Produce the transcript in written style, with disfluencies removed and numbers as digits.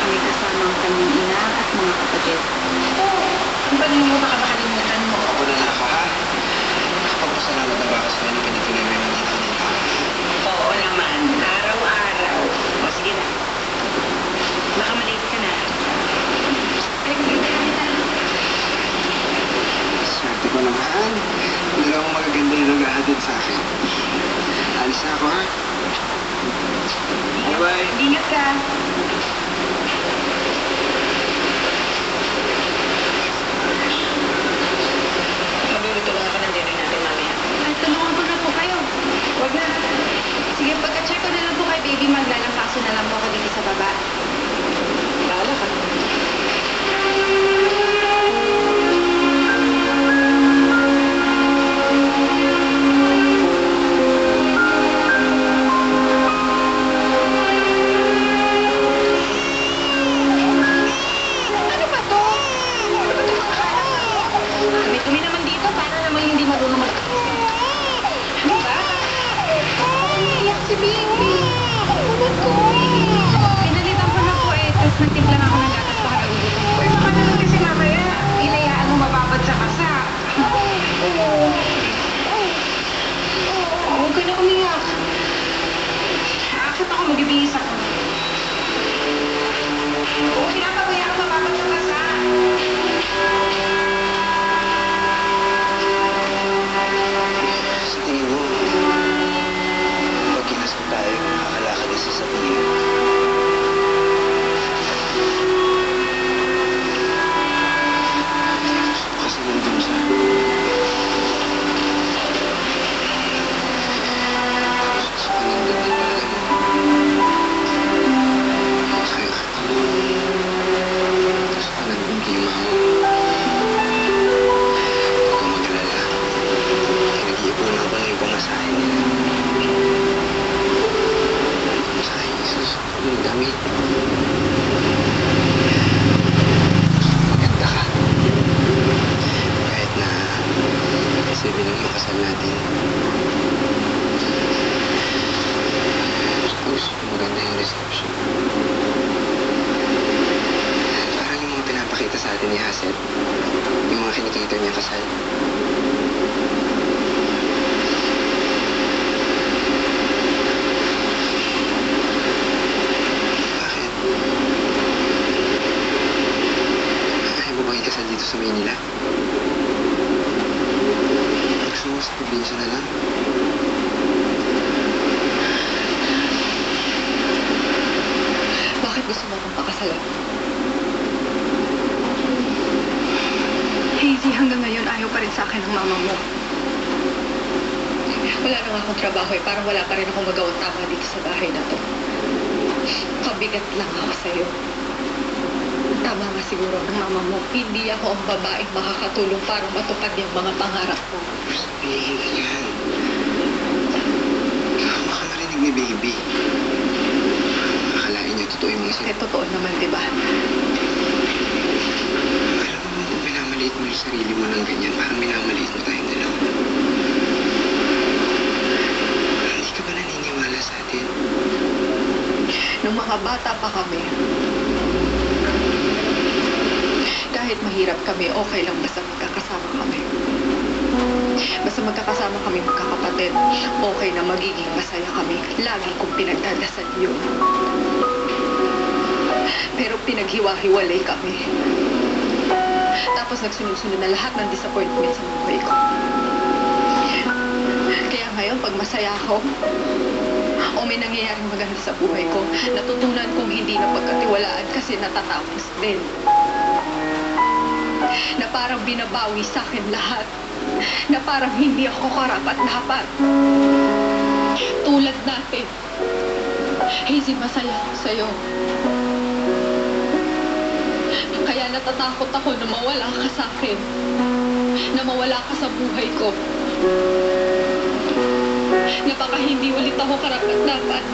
kami kasama ang kanyang ina at mga kapatid. Ang paninyo mo, baka makalimutan mo. Ako na ako, ha? Nakapagpasalamat na ba ako sa kanya pinatuloy mo dito dito? Oo naman, araw-araw. O, sige na. Baka malate ka na. Swerte ko naman. Dalawang magaganda yung naghahatid sa akin. Alis na ako, ha? Bye-bye. Ingat ka. Magluluto lang ako ng dinner natin mamaya. Ay, tulungan ko na po kayo. Huwag na. Sige, pagka-check ko na lang po kay baby, maglalampaso na lang po ako dito sa baba. Bahala ka. Ano ba to? Ano ba itong mga anak mo? Dumi-dumi naman dito, para naman hindi marunong Ano ba? Umiiyak si baby. Ulat ko. Pinalitan ko na po eh, tapos nagtimpla na ako ng gatas para nagugutom po. Uy, baka naman kasi mamaya, inayaan mo mababad sa kasa. Huwag ka na umiyak. Aakit ako, mag-ibihis ako. Oo, pinapabaya ka mababad sa kasa. Sa tingin mo, pag kinasal tayo, makakalakad isa sa tingin. Kasi nandun siya. Gusto ko nandun din talaga mo. Kaya ako, gusto ko nandun kay mama mo. Huwag kang mag-alala. Pinag-iipunan ko na yung pamasahe nila. Pamasahe, isusuot ko yung damit. Maganda ka. Kahit na 7 lang yung kasal natin. Gusto ko maganda yung reception. Parang yung mga pinapakita sa atin ni Hassel. Yung mga kinikita niya kasal. Bakit? Ayaw mo bang ikasal dito sa Maynila? Gusto mo sa probinsya na lang? Bakit gusto mo akong pakasalan? Hazy, hanggang ngayon ayaw pa rin sa akin ng mama mo. Wala na nga akong trabaho eh. Parang wala pa rin akong magawang tama dito sa bahay na to. Kabigat lang ako sa'yo. Tama nga siguro ng mama mo. Hindi ako ang babaeng makakatulong para matupad yung mga pangarap ko. Sabihin na yan. Baka marinig ni baby. Akalain niya totoo yung mga Eh, sinabi. totoo naman, di ba? Alam mo, kung minamaliit mo yung sarili mo ng ganyan, parang minamaliit mo tayong dalawa. Hindi ka ba naniniwala sa atin? Nung mga bata pa kami, kahit mahirap kami, okay lang basta magkakasama kami. Basta magkakasama kami magkakapatid, okay na magiging masaya kami. Lagi kong pinagdadasal yun. Pero pinaghiwa-hiwalay kami. Tapos nagsunod-sunod na lahat ng disappointment sa buhay ko. Kaya ngayon, pag masaya ako, o may nangyayaring maganda sa buhay ko, natutunan kong hindi na pagkatiwalaan kasi natatapos din. Na parang binabawi sa akin lahat. Na parang hindi ako karapat-dapat. Tulad natin. Hazy, masaya ako sa'yo. Kaya natatakot ako na mawala ka sa akin. Na mawala ka sa buhay ko. Na baka hindi ulit ako karapat-dapat.